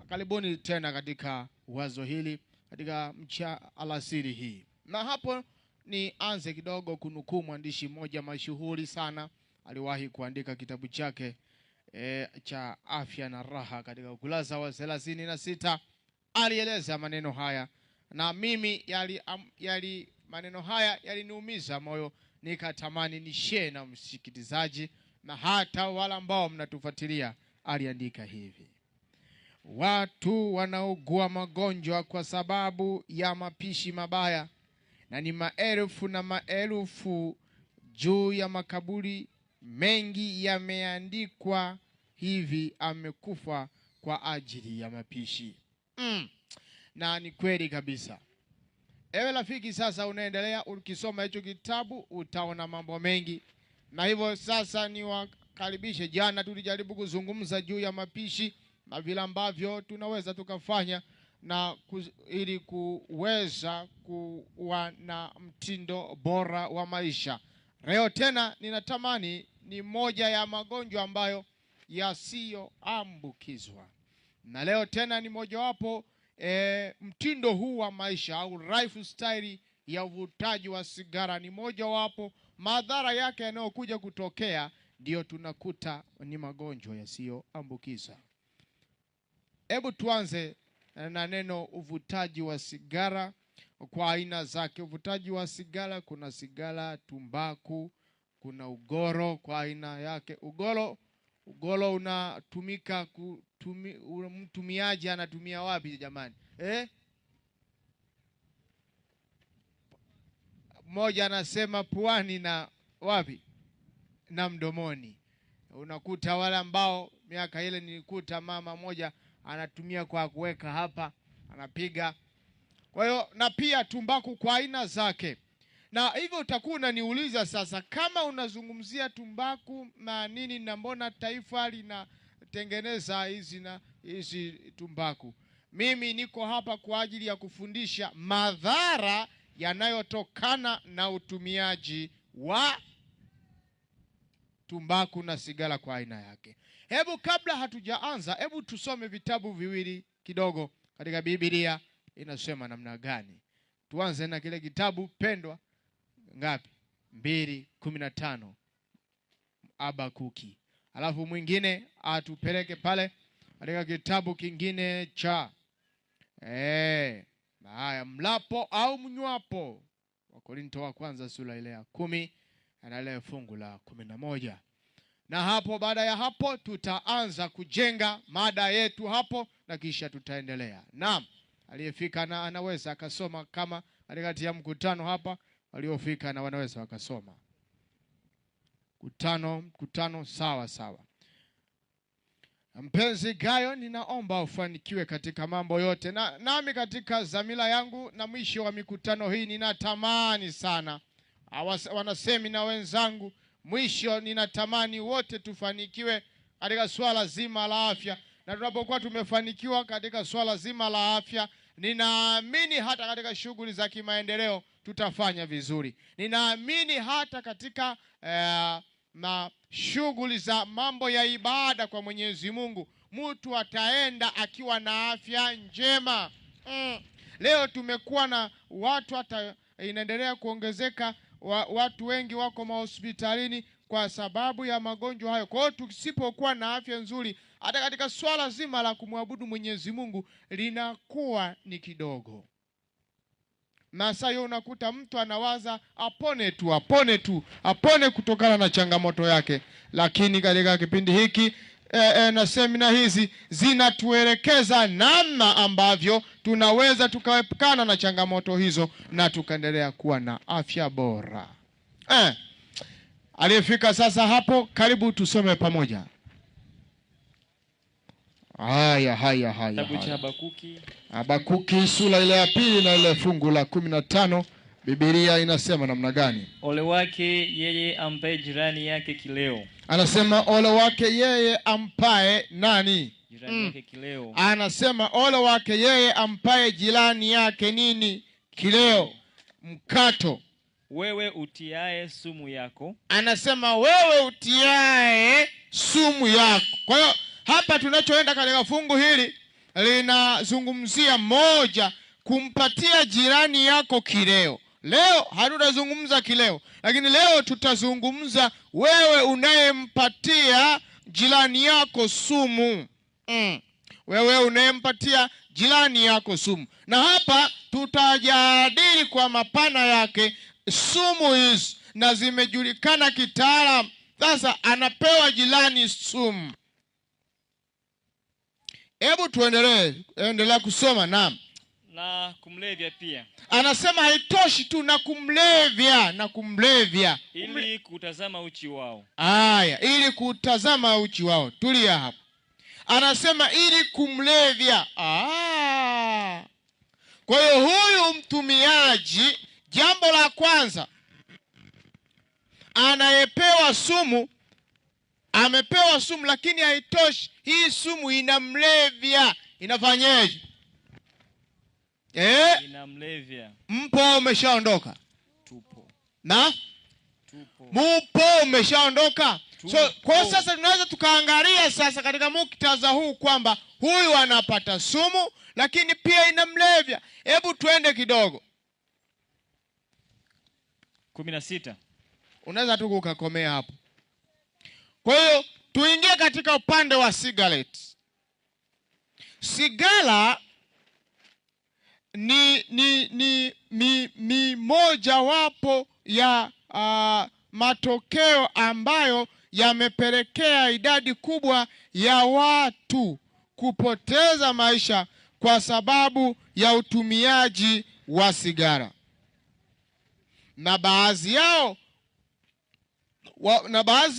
Karibuni tena katika wazo hili katika alasiri hii. Na hapo nianze kidogo kunukuu mwandishi mmoja mashuhuri sana. Aliwahi kuandika kitabu chake cha Afya na Raha. Katika ukurasa wa 36 alieleza maneno haya, na mimi maneno haya yaliniumiza moyo, nikatamani ni share na msikilizaji na hata wale ambao mnatufuatilia. Aliandika hivi: watu wanaugua magonjwa kwa sababu ya mapishi mabaya, na ni maelfu na maelfu. Juu ya makaburi mengi yameandikwa hivi: amekufa kwa ajili ya mapishi. Na ni kweli kabisa. Ewe rafiki, sasa unaendelea ukisoma hicho kitabu utaona mambo mengi. Na hivyo sasa ni wakaribishe. Jana tulijaribu kuzungumza juu ya mapishi na vile ambavyo tunaweza tukafanya na ili kuweza kuwa na mtindo bora wa maisha. Leo tena ninatamani ni moja ya magonjwa ambayo yasiyoambukizwa. Na leo tena ni mojawapo mtindo huu wa maisha au lifestyle ya uvutaji wa sigara ni mojawapo madhara yake yanayokuja kutokea, ndio tunakuta ni magonjwa yasiyoambukiza. Hebu tuanze na neno uvutaji wa sigara kwa aina zake. Uvutaji wa sigara, kuna sigara, tumbaku, kuna ugoro kwa aina yake. Ugoro unatumika mtumiaji anatumia wapi jamani? Mmoja anasema puani na wapi? Na mdomoni. Unakuta wale ambao miaka ile nilikuta mama moja anatumia kwa kuweka hapa, anapiga. Kwa hiyo na pia tumbaku kwa aina zake. Na hivyo utakuwa unaniuliza sasa, kama unazungumzia tumbaku na nini, na mbona taifa linatengeneza hizi tumbaku? Mimi niko hapa kwa ajili ya kufundisha madhara yanayotokana na utumiaji wa tumbaku na sigara kwa aina yake. Hebu kabla hatujaanza, hebu tusome vitabu viwili kidogo katika Biblia inasema namna gani. Tuanze na kile kitabu pendwa ngapi? 2:15 Habakuki. Alafu mwingine atupeleke pale katika kitabu kingine cha haya, mlapo au mnywapo, Wakorintho wa kwanza sura ile ya 10 na ile fungu la 11. Na hapo baada ya hapo tutaanza kujenga mada yetu hapo, na kisha tutaendelea. Naam, aliyefika na anaweza akasoma, kama katikati ya mkutano hapa waliofika na wanaweza wakasoma. Mkutano sawa. Mpenzi Gayo, ninaomba ufanikiwe katika mambo yote. Nami katika dhamira yangu na mwisho wa mikutano hii ninatamani sana wanasemina wenzangu, mwisho ninatamani wote tufanikiwe katika swala zima la afya. Na tunapokuwa tumefanikiwa katika swala zima la afya, ninaamini hata katika shughuli za kimaendeleo tutafanya vizuri. Ninaamini hata katika na shughuli za mambo ya ibada kwa Mwenyezi Mungu, mtu ataenda akiwa na afya njema. Leo tumekuwa na watu, hata inaendelea kuongezeka, watu wengi wako mahospitalini kwa sababu ya magonjwa hayo. Kwa hiyo tusipokuwa na afya nzuri, hata katika swala zima la kumwabudu Mwenyezi Mungu linakuwa ni kidogo. Na sasa unakuta mtu anawaza apone kutokana na changamoto yake. Lakini katika kipindi hiki na semina hizi zinatuelekeza namna ambavyo tunaweza tukaepukana na changamoto hizo na tukaendelea kuwa na afya bora. Aliyefika sasa hapo, karibu tusome pamoja. Haya. Kitabu cha Habakuki sura ile ya 2 na ile fungu la 15. Biblia inasema namna gani? Ole wake yeye ampaye jirani yake kileo. Anasema ole wake yeye ampaye nani? Jirani yake kileo. Anasema ole wake yeye ampaye jirani yake nini? Kileo, mkato. Wewe utiae sumu yako. Anasema wewe utiae sumu yako. Kwa hiyo hapa tunachoenda katika fungu hili linazungumzia moja, kumpatia jirani yako kileo. Leo hatutazungumza kileo, lakini leo tutazungumza wewe unayempatia jirani yako sumu. Wewe unayempatia jirani yako sumu. Na hapa tutajadili kwa mapana yake sumu hizi, na zimejulikana kitaalamu. Sasa anapewa jirani sumu. Hebu endelea kusoma. Naam. Na kumlevya pia. Anasema haitoshi tu na kumlevya. Ili kutazama uchi wao. Aya, ili kutazama uchi wao. Tulia hapo. Anasema ili kumlevya. Kwa hiyo huyu mtumiaji, jambo la kwanza, anayepewa sumu, amepewa sumu, lakini haitoshi. Hii sumu inamlevya. Inafanyeje? Inamlevya. Mpo umeshaondoka? Tupo. Na? Tupo. Mupo umeshaondoka? So kwa sasa tunaweza tukaangalia sasa katika muktadha huu kwamba huyu anapata sumu lakini pia inamlevya. Hebu tuende kidogo. 16. Unaweza tu kukakomea hapo. Kwa hiyo tuingie katika upande wa cigarette. Sigara ni moja wapo ya matokeo ambayo yamepelekea idadi kubwa ya watu kupoteza maisha kwa sababu ya utumiaji wa sigara. Na baadhi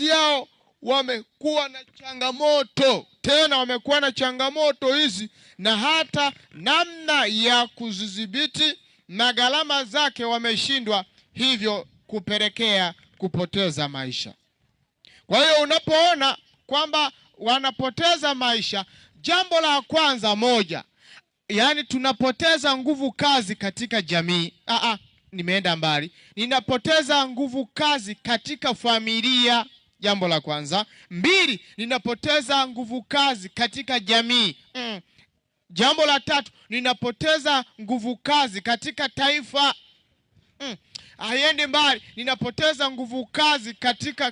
yao wamekuwa na changamoto, tena wamekuwa na changamoto hizi, na hata namna ya kuzidhibiti na gharama zake wameshindwa, hivyo kupelekea kupoteza maisha. Kwa hiyo unapoona kwamba wanapoteza maisha, jambo la kwanza moja, yani tunapoteza nguvu kazi katika jamii. Nimeenda mbali. Ninapoteza nguvu kazi katika familia, jambo la kwanza. 2, ninapoteza nguvu kazi katika jamii. Jambo la 3, ninapoteza nguvu kazi katika taifa. Haiendi mbali, ninapoteza nguvu kazi katika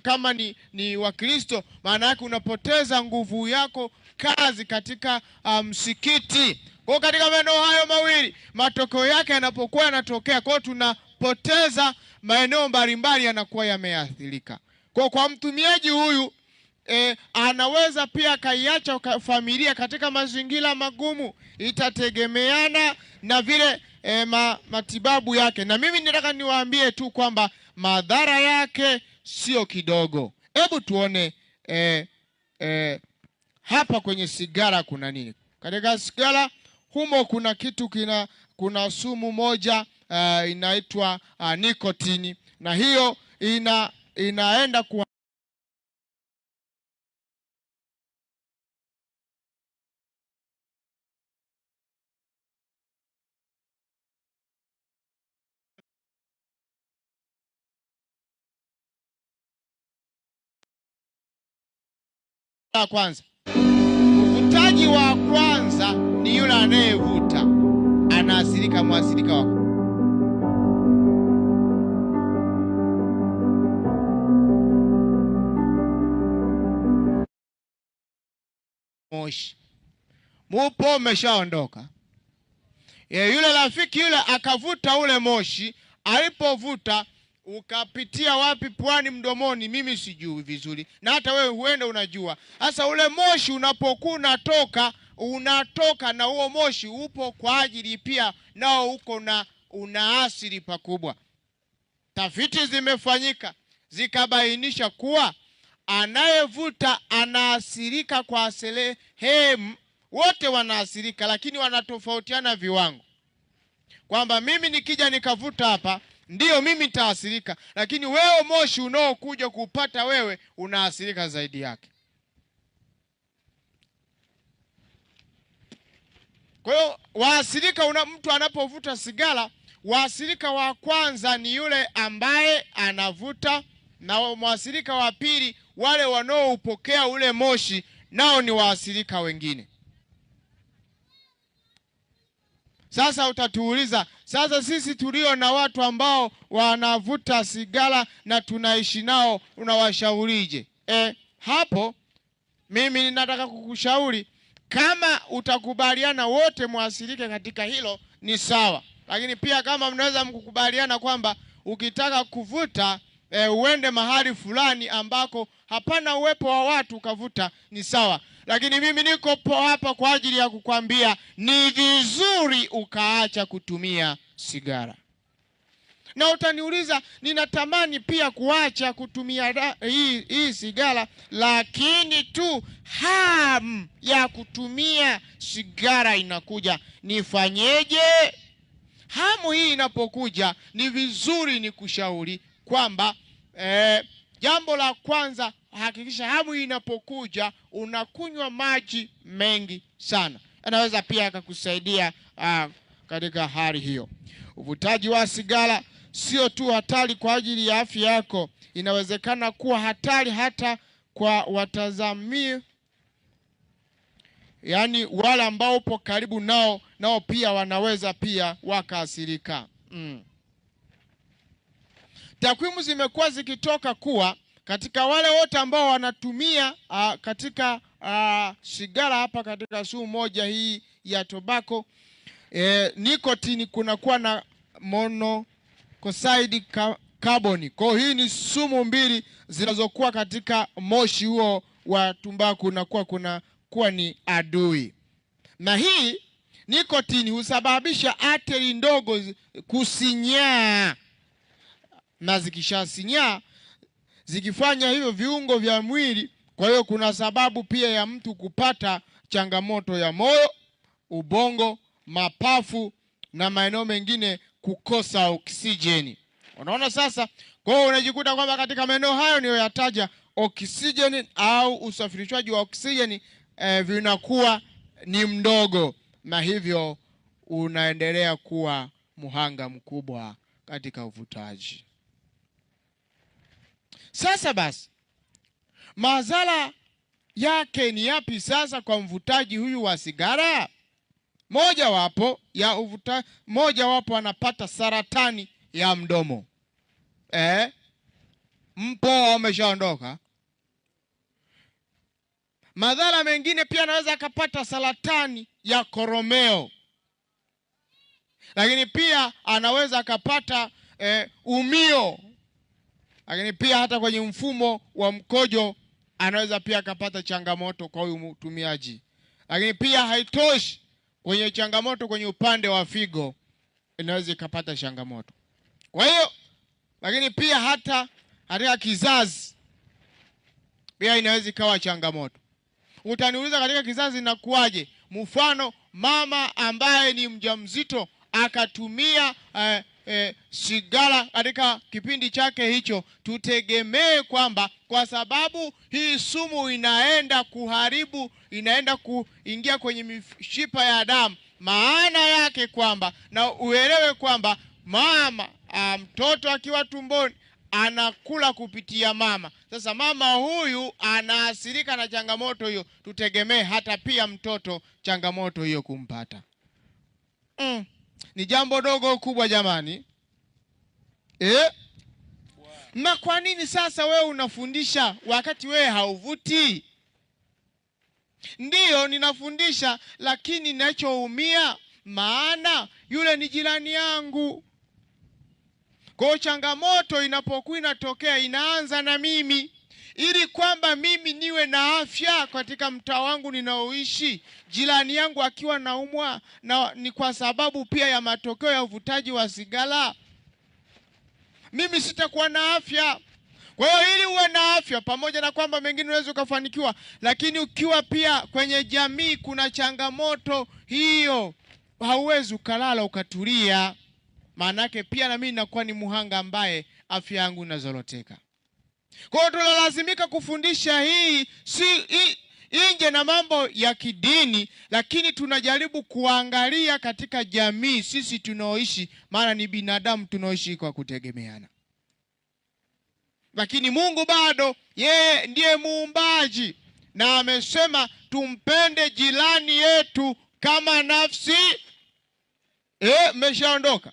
kama ni Wakristo, maana yake unapoteza nguvu yako kazi katika msikiti. Kwa katika maeneo hayo mawili, matokeo yake yanapokuwa yanatokea, kwa tunapoteza maeneo mbalimbali yanakuwa yameathirika. Kwa mtumiaji huyu anaweza pia kaiacha familia katika mazingira magumu. Itategemeana na vile matibabu yake. Na mimi nataka niwaambie tu kwamba madhara yake sio kidogo. Hebu tuone hapa kwenye sigara kuna nini? Katika sigara humo kuna kitu kuna sumu moja inaitwa nikotini, na hiyo inaenda kwa kwanza. Uvutaji wa kwanza ni yule anayevuta, anaathirika, mwathirika wako. Moshi. Mupo umeshaondoka. Yule rafiki yule akavuta ule moshi, alipovuta ukapitia wapi? Puani, mdomoni? Mimi sijui vizuri, na hata wewe huenda unajua. Sasa ule moshi unapokuwa unatoka na huo moshi upo kwa ajili pia nao uko na unaathiri pakubwa. Tafiti zimefanyika zikabainisha kuwa anayevuta anaathirika kwa sehemu, wote wanaathirika, lakini wanatofautiana viwango. Kwamba mimi nikija nikavuta hapa, ndio mimi nitaathirika, lakini wewe moshi unaokuja kupata wewe unaathirika zaidi yake. Kwa hiyo waathirika, mtu anapovuta sigara, waathirika wa kwanza ni yule ambaye anavuta, na mwathirika wa pili wale wanaoupokea ule moshi nao ni waathirika wengine. Sasa utatuuliza, sasa sisi tulio na watu ambao wanavuta sigara na tunaishi nao unawashaurije? Hapo mimi ninataka kukushauri, kama utakubaliana wote muathirike katika hilo ni sawa. Lakini pia kama mnaweza mkukubaliana kwamba ukitaka kuvuta uende mahali fulani ambako hapana uwepo wa watu ukavuta ni sawa. Lakini mimi niko hapa kwa ajili ya kukwambia ni vizuri ukaacha kutumia sigara. Na utaniuliza, ninatamani pia kuacha kutumia hii sigara, lakini tu hamu ya kutumia sigara inakuja, nifanyeje? Hamu hii inapokuja, ni vizuri ni kushauri kwamba jambo la kwanza, hakikisha hamu hii inapokuja unakunywa maji mengi sana. Anaweza pia akakusaidia katika hali hiyo. Uvutaji wa sigara sio tu hatari kwa ajili ya afya yako, inawezekana kuwa hatari hata kwa watazamii, yani wale ambao upo karibu nao pia wanaweza pia wakaathirika. Takwimu zimekuwa zikitoka kuwa katika wale wote ambao wanatumia katika sigara, hapa katika sumu moja hii ya tobacco, nikotini kunakuwa na monoxide carbon. Kwa hii ni sumu mbili zinazokuwa katika moshi huo wa tumbaku, na kuwa ni adui. Na hii nikotini husababisha ateri ndogo kusinyaa, na zikishasinyaa, zikifanya hivyo viungo vya mwili, kwa hiyo kuna sababu pia ya mtu kupata changamoto ya moyo, ubongo, mapafu na maeneo mengine kukosa oksijeni. Unaona sasa? Kwa hiyo unajikuta kwamba katika maeneo hayo niliyoyataja, oksijeni au usafirishwaji wa oksijeni vinakuwa ni mdogo, na hivyo unaendelea kuwa mhanga mkubwa katika uvutaji. Sasa basi, madhara yake ni yapi sasa kwa mvutaji huyu wa sigara? Mojawapo anapata saratani ya mdomo. Mpo umeshaondoka. Madhara mengine pia anaweza akapata saratani ya koromeo. Lakini pia anaweza akapata umio. Lakini pia hata kwenye mfumo wa mkojo anaweza pia akapata changamoto kwa huyu mtumiaji. Lakini pia haitoshi, kwenye changamoto kwenye upande wa figo inaweza ikapata changamoto. Kwa hiyo, lakini pia hata katika kizazi pia inaweza ikawa changamoto. Utaniuliza, katika kizazi inakuaje? Mfano, mama ambaye ni mjamzito akatumia sigara katika kipindi chake hicho, tutegemee kwamba kwa sababu hii sumu inaenda kuharibu, inaenda kuingia kwenye mishipa ya damu, maana yake kwamba, na uelewe kwamba mama, mtoto akiwa tumboni anakula kupitia mama. Sasa mama huyu anaathirika na changamoto hiyo, tutegemee hata pia mtoto changamoto hiyo kumpata. Ni jambo dogo kubwa jamani. Na kwa nini sasa wewe unafundisha wakati wewe hauvuti? Ndiyo ninafundisha, lakini ninachoumia, maana yule ni jirani yangu. Kwa changamoto inapokuwa inatokea inaanza na mimi, ili kwamba mimi niwe na afya katika mtaa wangu ninaoishi. Jirani yangu akiwa naumwa, na ni kwa sababu pia ya matokeo ya uvutaji wa sigara, mimi sitakuwa na afya. Kwa hiyo ili uwe na afya, pamoja na kwamba mengine unaweza ukafanikiwa, lakini ukiwa pia kwenye jamii kuna changamoto hiyo, hauwezi ukalala ukatulia. Maanake pia na mimi nakuwa ni muhanga ambaye afya yangu inazoroteka. Kwa hiyo tunalazimika kufundisha hii nje na mambo ya kidini, lakini tunajaribu kuangalia katika jamii sisi tunaoishi, maana ni binadamu tunaoishi kwa kutegemeana. Lakini Mungu bado yeye ndiye muumbaji, na amesema tumpende jirani yetu kama nafsi. Mmeshaondoka.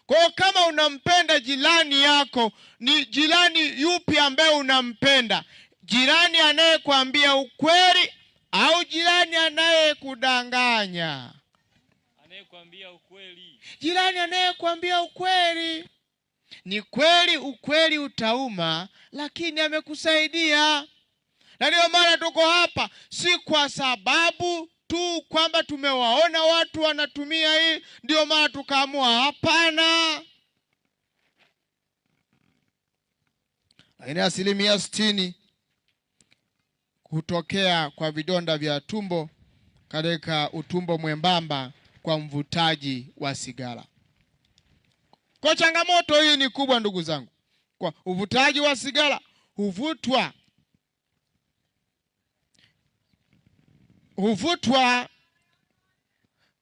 Kwa kama unampenda jirani yako, ni jirani yupi ambaye unampenda? Jirani anayekwambia ukweli au jirani anayekudanganya? Anayekwambia ukweli. Jirani anayekwambia ukweli. Ni kweli ukweli utauma, lakini amekusaidia. Na ndio maana tuko hapa, si kwa sababu tu kwamba tumewaona watu wanatumia hii ndio maana tukaamua, hapana. Lakini 60% hutokea kwa vidonda vya tumbo katika utumbo mwembamba kwa mvutaji wa sigara. Kwa changamoto hii ni kubwa ndugu zangu. Kwa uvutaji wa sigara huvutwa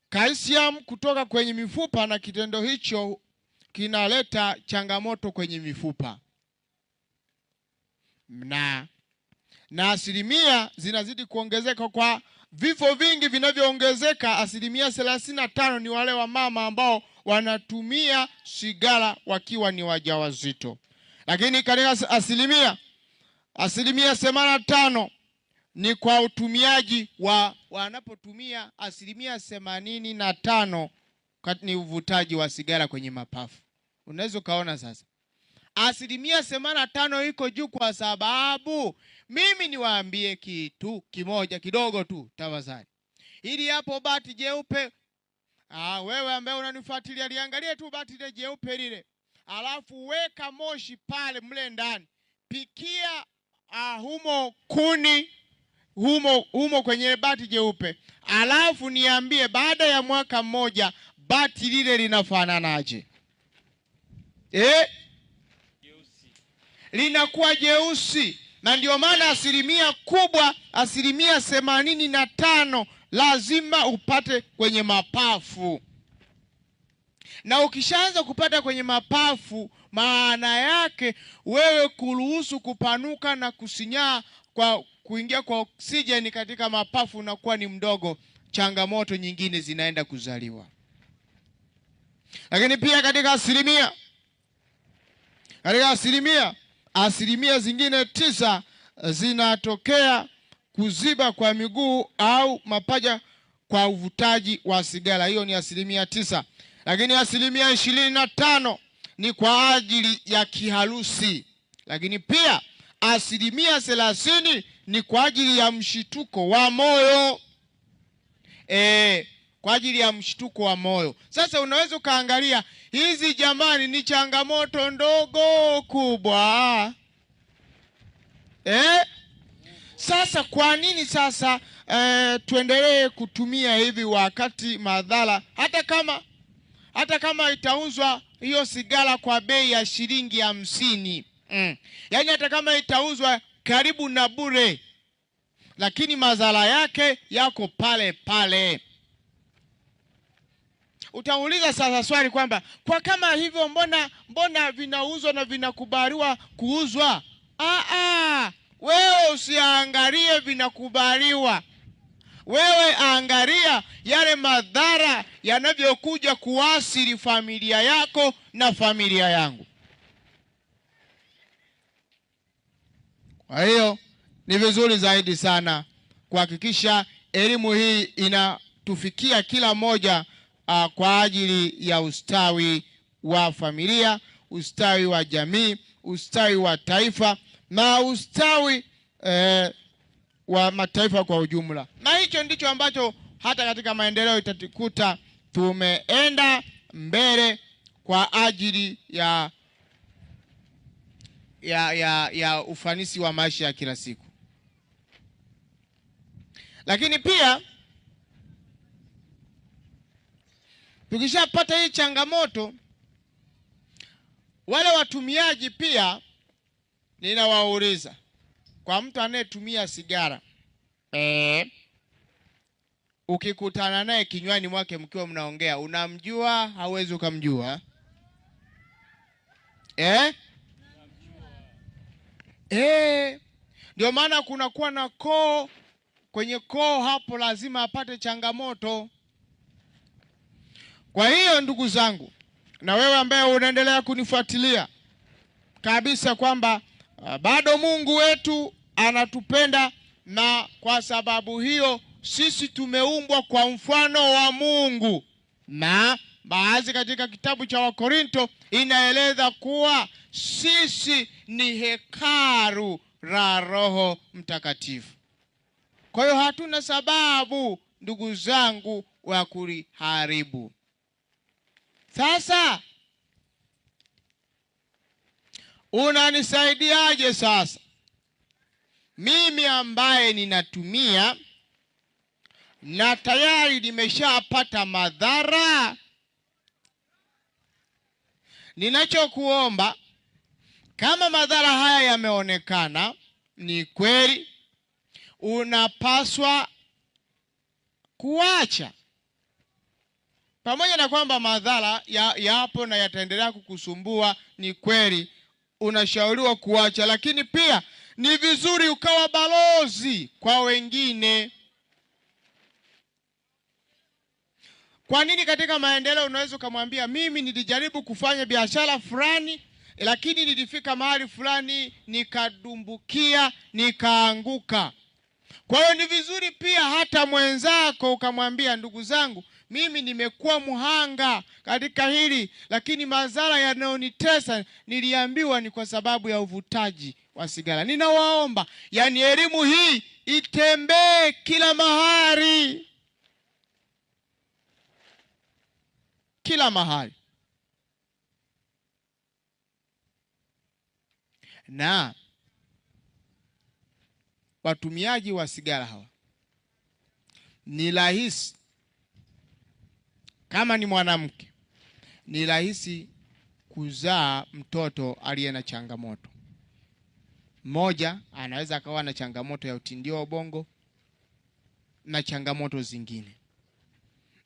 calcium kutoka kwenye mifupa, na kitendo hicho kinaleta changamoto kwenye mifupa. Na asilimia zinazidi kuongezeka kwa vifo vingi vinavyoongezeka. 35% ni wale wa mama ambao wanatumia sigara wakiwa ni wajawazito. Lakini katika asilimia 85 ni kwa utumiaji wanapotumia. 85% ni uvutaji wa sigara kwenye mapafu. Unaweza kaona sasa 85% iko juu kwa sababu, mimi niwaambie kitu kimoja kidogo tu tafadhali. Ili hapo bati jeupe, wewe ambaye unanifuatilia, liangalie tu bati ile jeupe lile. Alafu weka moshi pale mle ndani. Pikia humo kuni humo kwenye bati jeupe. Alafu niambie baada ya mwaka mmoja bati lile linafananaje? Linakuwa jeusi. Na ndio maana asilimia kubwa, 85% lazima upate kwenye mapafu. Na ukishaanza kupata kwenye mapafu, maana yake wewe kuruhusu kupanuka na kusinyaa kwa kuingia kwa oksijeni katika mapafu unakuwa ni mdogo. Changamoto nyingine zinaenda kuzaliwa. Lakini pia katika asilimia zingine 9 zinatokea kuziba kwa miguu au mapaja kwa uvutaji wa sigara. Hiyo ni 9%. Lakini 25% ni kwa ajili ya kiharusi. Lakini pia 30% ni kwa ajili ya mshituko wa moyo. Kwa ajili ya mshituko wa moyo. Sasa unaweza kaangalia hizi, jamani, ni changamoto ndogo kubwa. Sasa kwa nini sasa tuendelee kutumia hivi wakati madhara, hata kama itauzwa hiyo sigara kwa bei ya shilingi 50. Yaani hata kama itauzwa karibu na bure, lakini madhara yake yako pale pale. Utauliza sasa swali kwamba kwa kama hivyo mbona vinauzwa na vinakubaliwa kuuzwa? Wewe usiangalie vinakubaliwa. Wewe angalia yale madhara yanavyokuja kuasili familia yako na familia yangu. Kwa hiyo ni vizuri zaidi sana kuhakikisha elimu hii inatufikia kila mmoja, kwa ajili ya ustawi wa familia, ustawi wa jamii, ustawi wa taifa na ustawi wa mataifa kwa ujumla. Na hicho ndicho ambacho hata katika maendeleo itatukuta tumeenda mbele kwa ajili ya ufanisi wa maisha ya kila siku. Lakini pia tukishapata hii changamoto, wale watumiaji pia ninawauliza, kwa mtu anayetumia sigara, ukikutana naye kinywani mwake mkiwa mnaongea, unamjua? Hauwezi ukamjua. Ndio maana kunakuwa na koo, kwenye koo hapo lazima apate changamoto. Kwa hiyo ndugu zangu, na wewe ambaye unaendelea kunifuatilia, kabisa kwamba bado Mungu wetu anatupenda, na kwa sababu hiyo sisi tumeumbwa kwa mfano wa Mungu. Na baadhi katika kitabu cha Wakorinto inaeleza kuwa sisi ni hekalu la Roho Mtakatifu. Kwa hiyo hatuna sababu ndugu zangu wa kuliharibu. Sasa unanisaidiaje sasa mimi ambaye ninatumia na tayari nimeshapata madhara? Ninachokuomba, kama madhara haya yameonekana ni kweli, unapaswa kuacha. Pamoja na kwamba madhara yapo na yataendelea kukusumbua, ni kweli unashauriwa kuacha, lakini pia ni vizuri ukawa balozi kwa wengine. Kwa nini katika maendeleo unaweza kumwambia mimi nilijaribu kufanya biashara fulani, lakini nilifika mahali fulani nikadumbukia, nikaanguka. Kwa hiyo ni vizuri pia hata mwenzako ukamwambia, ndugu zangu, mimi nimekuwa mhanga katika hili, lakini madhara yanayonitesa niliambiwa ni kwa sababu ya uvutaji wa sigara. Ninawaomba, yani elimu hii itembee kila mahali. Kila mahali. Na watumiaji wa sigara hawa, ni rahisi, kama ni mwanamke, ni rahisi kuzaa mtoto aliye na changamoto. Mmoja anaweza akawa na changamoto ya utindio wa ubongo na changamoto zingine.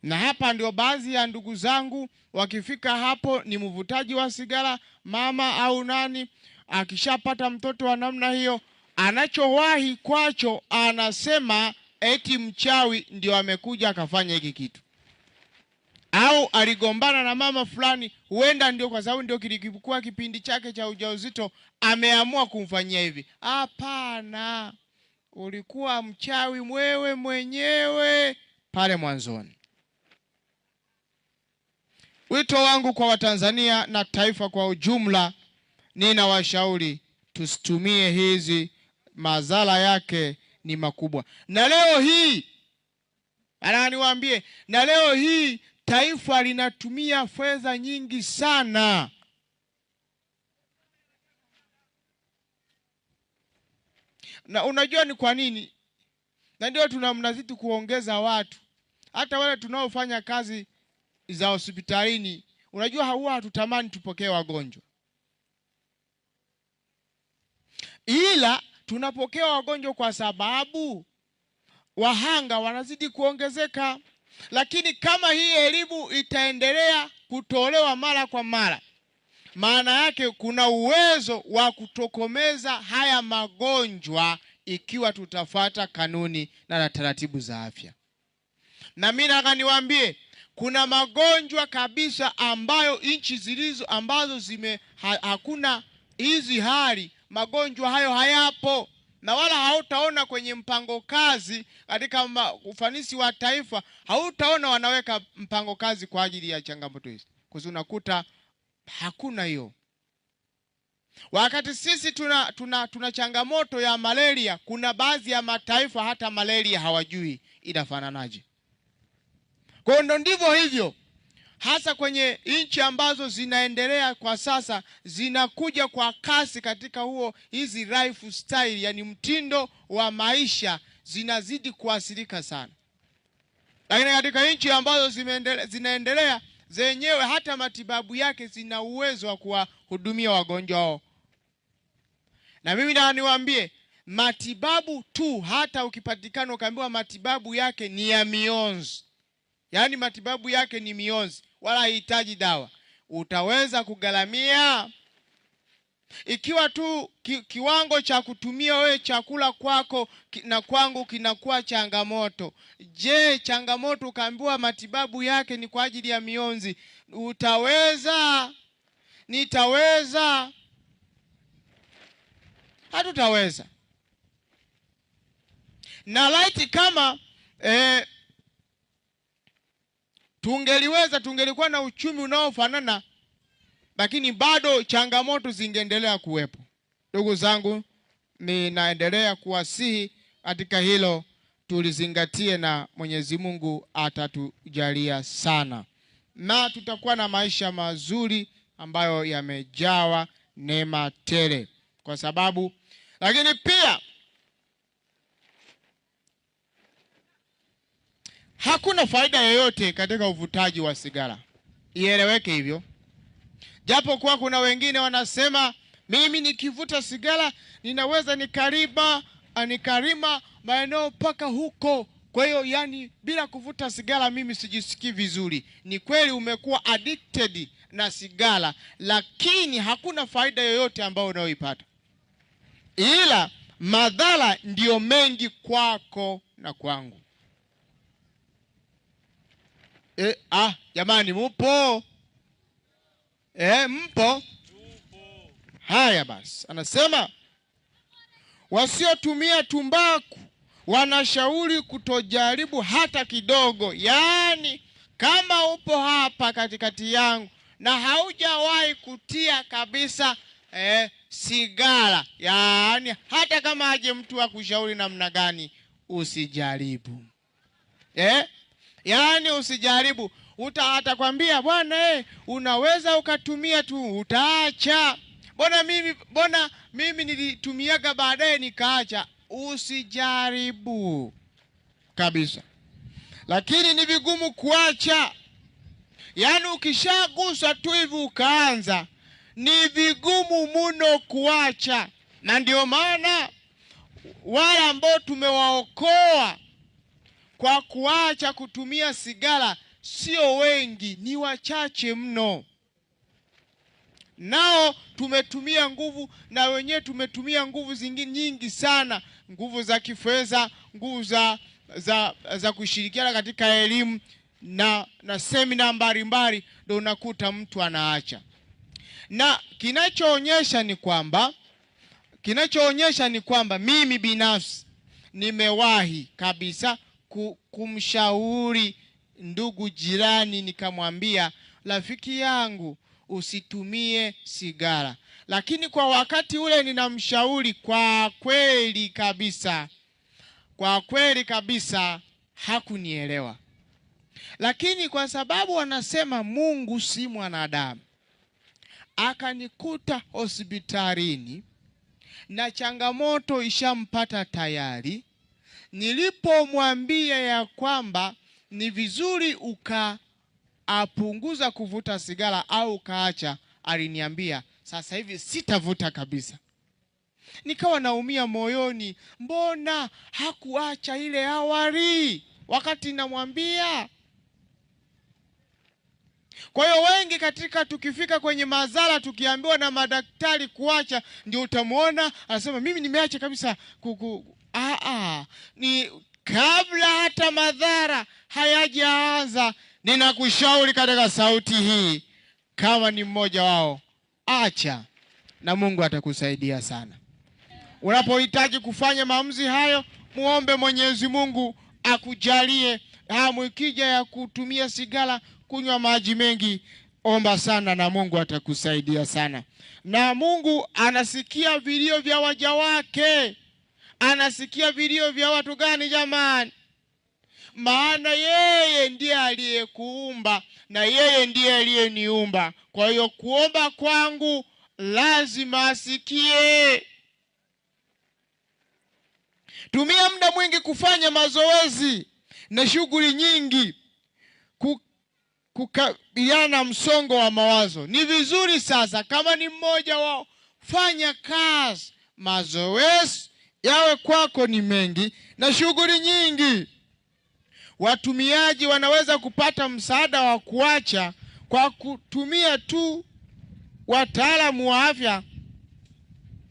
Na hapa ndio baadhi ya ndugu zangu wakifika hapo ni mvutaji wa sigara, mama au nani, akishapata mtoto wa namna hiyo, anachowahi kwacho anasema eti mchawi ndio amekuja akafanya hiki kitu, au aligombana na mama fulani, huenda ndio kwa sababu ndio kilikuwa kipindi chake cha ujauzito, ameamua kumfanyia hivi. Hapana, ulikuwa mchawi mwewe mwenyewe pale mwanzoni. Wito wangu kwa Watanzania na taifa kwa ujumla, ninawashauri tusitumie hizi, madhara yake ni makubwa. Na leo hii, niwaambie, na leo hii taifa linatumia fedha nyingi sana. Na unajua ni kwa nini? Na ndio tunamnazidi kuongeza watu. Hata wale tunaofanya kazi za hospitalini, unajua huwa hatutamani tupokee wagonjwa, ila tunapokea wagonjwa kwa sababu wahanga wanazidi kuongezeka. Lakini kama hii elimu itaendelea kutolewa mara kwa mara, maana yake kuna uwezo wa kutokomeza haya magonjwa ikiwa tutafuata kanuni na taratibu za afya. Na mimi nataka niwaambie, kuna magonjwa kabisa ambayo nchi zilizo ambazo hakuna hizi hali, magonjwa hayo hayapo, na wala hautaona kwenye mpango kazi katika ufanisi wa taifa, hautaona wanaweka mpango kazi kwa ajili ya changamoto hizi, kwa sababu unakuta hakuna hiyo. Wakati sisi tuna changamoto ya malaria, kuna baadhi ya mataifa hata malaria hawajui inafananaje. Kwa hiyo ndivyo hivyo, hasa kwenye nchi ambazo zinaendelea kwa sasa, zinakuja kwa kasi katika hizi lifestyle, yani mtindo wa maisha, zinazidi kuathirika sana. Lakini katika nchi ambazo zinaendelea zenyewe, hata matibabu yake zina uwezo wa kuwahudumia wagonjwa wao. Na mimi na niwaambie, matibabu tu, hata ukipatikana ukaambiwa matibabu yake ni ya mionzi, yani matibabu yake ni mionzi, wala haihitaji dawa, utaweza kugharamia? Ikiwa tu kiwango cha kutumia wewe chakula kwako na kwangu kinakuwa changamoto, je, changamoto ukaambiwa matibabu yake ni kwa ajili ya mionzi, utaweza? Nitaweza? Hatutaweza. Na laiti kama tungeliweza, tungelikuwa na uchumi unaofanana, lakini bado changamoto zingeendelea kuwepo. Ndugu zangu, ninaendelea kuwasihi katika hilo tulizingatie, na Mwenyezi Mungu atatujalia sana, na tutakuwa na maisha mazuri ambayo yamejawa neema tele. Kwa sababu, lakini pia hakuna faida yoyote katika uvutaji wa sigara. Ieleweke hivyo. Japo kuwa kuna wengine wanasema mimi nikivuta sigara ninaweza nikarima maeneo paka huko. Kwa hiyo yani bila kuvuta sigara mimi sijisikii vizuri. Ni kweli umekuwa addicted na sigara, lakini hakuna faida yoyote ambayo unayoipata. Ila madhara ndiyo mengi kwako na kwangu. Jamani mupo? Mpo? Haya basi, anasema wasiotumia tumbaku wanashauri kutojaribu hata kidogo. Yaani kama upo hapa katikati yangu na haujawahi kutia kabisa sigara, yaani hata kama aje mtu akushauri namna gani, usijaribu. Yaani usijaribu. Atakwambia bwana unaweza ukatumia tu utaacha. Mbona mimi nilitumiaga baadaye nikaacha. Usijaribu kabisa. Lakini ni vigumu kuacha. Yaani ukishagusa tu hivi ukaanza, ni vigumu mno kuacha. Na ndio maana wale ambao tumewaokoa kwa kuacha kutumia sigara sio wengi, ni wachache mno. Nao tumetumia nguvu, na wenyewe tumetumia nguvu zingine nyingi sana, nguvu za kifedha, nguvu za kushirikiana katika elimu na semina mbalimbali, ndio unakuta mtu anaacha. Na kinachoonyesha ni kwamba mimi binafsi nimewahi kabisa kumshauri ndugu jirani, nikamwambia rafiki yangu usitumie sigara. Lakini kwa wakati ule ninamshauri, kwa kweli kabisa hakunielewa. Lakini kwa sababu wanasema Mungu si mwanadamu, akanikuta hospitalini na changamoto ishampata tayari. Nilipomwambia ya kwamba ni vizuri apunguza kuvuta sigara au kaacha, aliniambia sasa hivi sitavuta kabisa. Nikawa naumia moyoni, mbona hakuacha ile awali wakati namwambia? Kwa hiyo wengi katika tukifika kwenye madhara, tukiambiwa na madaktari kuacha, ndio utamuona anasema mimi nimeacha kabisa. Ni kabla hata madhara hayajaanza, ninakushauri katika sauti hii, kama ni mmoja wao, acha, na Mungu atakusaidia sana. Unapohitaji kufanya maamuzi hayo, muombe Mwenyezi Mungu akujalie. Ikija ya kutumia sigara, kunywa maji mengi, omba sana na Mungu atakusaidia sana. Na Mungu anasikia vilio vya waja wake. Anasikia vilio vya watu gani jamani? Maana yeye ndiye aliyekuumba na yeye ndiye aliyeniumba. Kwa hiyo kuomba kwangu lazima asikie. Tumia muda mwingi kufanya mazoezi na shughuli nyingi kukabiliana na msongo wa mawazo. Ni vizuri sasa kama ni mmoja wao, fanya kazi, mazoezi yawe kwako ni mengi na shughuli nyingi. Watumiaji wanaweza kupata msaada wa kuacha kwa kutumia tu wataalamu wa afya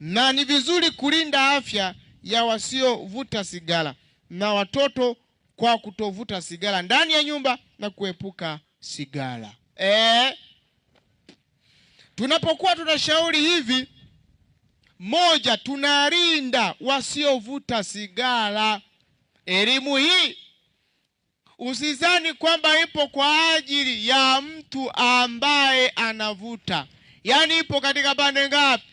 na ni vizuri kulinda afya ya wasiovuta sigara na watoto kwa kutovuta sigara ndani ya nyumba na kuepuka sigara. Tunapokuwa tunashauri hivi, moja, tunalinda wasiovuta sigara. Elimu hii usizani kwamba ipo kwa ajili ya mtu ambaye anavuta. Yaani ipo katika pande ngapi?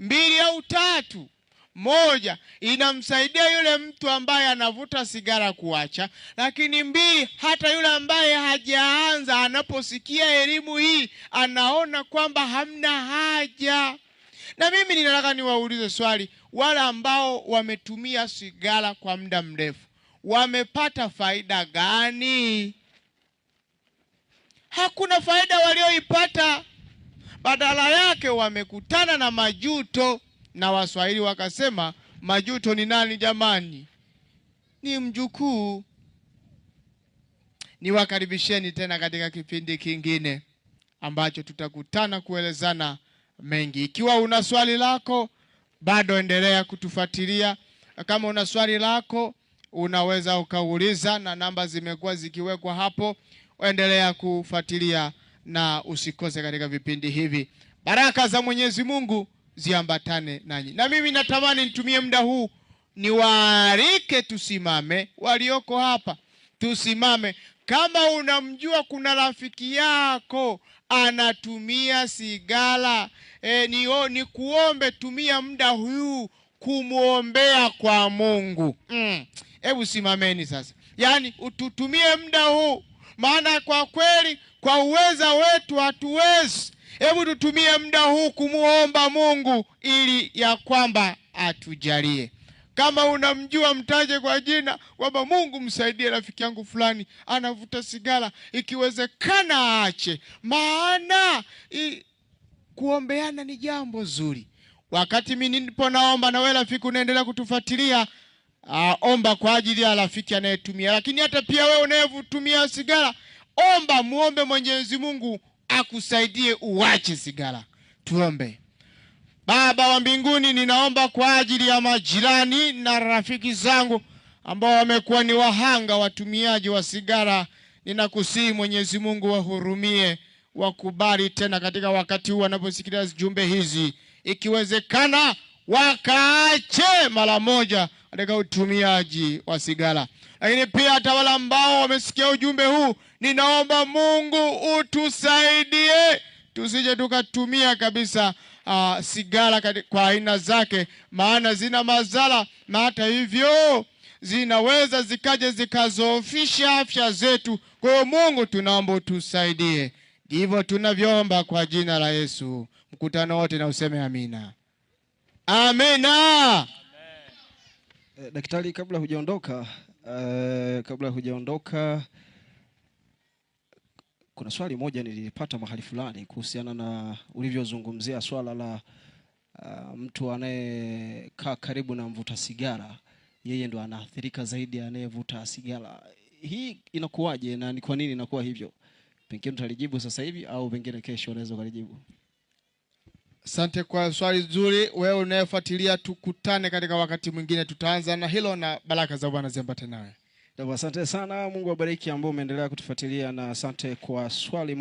2 au 3. Moja, inamsaidia yule mtu ambaye anavuta sigara kuacha, lakini 2, hata yule ambaye hajaanza anaposikia elimu hii anaona kwamba hamna haja. Na mimi ninataka niwaulize swali, wale ambao wametumia sigara kwa muda mrefu wamepata faida gani? Hakuna faida walioipata. Badala yake wamekutana na majuto, na Waswahili wakasema majuto ni nani jamani? Ni mjukuu. Niwakaribisheni tena katika kipindi kingine ambacho tutakutana kuelezana mengi. Ikiwa una swali lako, bado endelea kutufuatilia. Kama una swali lako unaweza ukauliza, na namba zimekuwa zikiwekwa hapo. Endelea kufuatilia na usikose katika vipindi hivi. Baraka za Mwenyezi Mungu ziambatane nanyi. Na mimi natamani nitumie muda huu niwaalike tusimame, walioko hapa tusimame. Kama unamjua kuna rafiki yako anatumia sigara, ni kuombe tumia muda huu kumuombea kwa Mungu. Hebu simameni sasa. Yaani ututumie muda huu, maana kwa kweli kwa uweza wetu hatuwezi. Hebu tutumie muda huu kumuomba Mungu ili ya kwamba atujalie. Kama unamjua mtaje kwa jina kwamba Mungu msaidie rafiki yangu fulani anavuta sigara, ikiwezekana aache. Maana kuombeana ni jambo zuri. Wakati mimi nipo naomba, na wewe rafiki unaendelea kutufuatilia, omba kwa ajili ya rafiki anayetumia. Lakini hata pia wewe unayetumia sigara, omba, muombe Mwenyezi Mungu akusaidie uache sigara. Tuombe. Baba wa mbinguni, ninaomba kwa ajili ya majirani na rafiki zangu ambao wamekuwa ni wahanga watumiaji wa sigara. Ninakusihi Mwenyezi Mungu wahurumie, wakubali tena katika wakati huu wanaposikiliza jumbe hizi, ikiwezekana wakaache mara moja katika utumiaji wa sigara. Lakini pia hata wale ambao wamesikia ujumbe huu, ninaomba Mungu utusaidie tusije tukatumia kabisa sigara kwa aina zake, maana zina madhara, na hata hivyo zinaweza zikaje zikazoofisha afya zetu. Kwa hiyo Mungu tunaomba utusaidie. Ndivyo tunavyoomba kwa jina la Yesu. Mkutano wote na useme amina. Amina. Daktari, kabla hujaondoka, kuna swali moja nilipata mahali fulani kuhusiana na ulivyozungumzia swala la mtu anayekaa karibu na mvuta sigara, yeye ndo anaathirika zaidi anayevuta sigara. Hii inakuwaje na ni kwa nini inakuwa hivyo? Pengine utalijibu sasa hivi au pengine kesho unaweza kulijibu. Asante kwa swali zuri. Wewe unayefuatilia, tukutane katika wakati mwingine, tutaanza na hilo, na baraka za Bwana ziambate nawe. Asante sana. Mungu awabariki ambao umeendelea kutufuatilia, na asante kwa swali.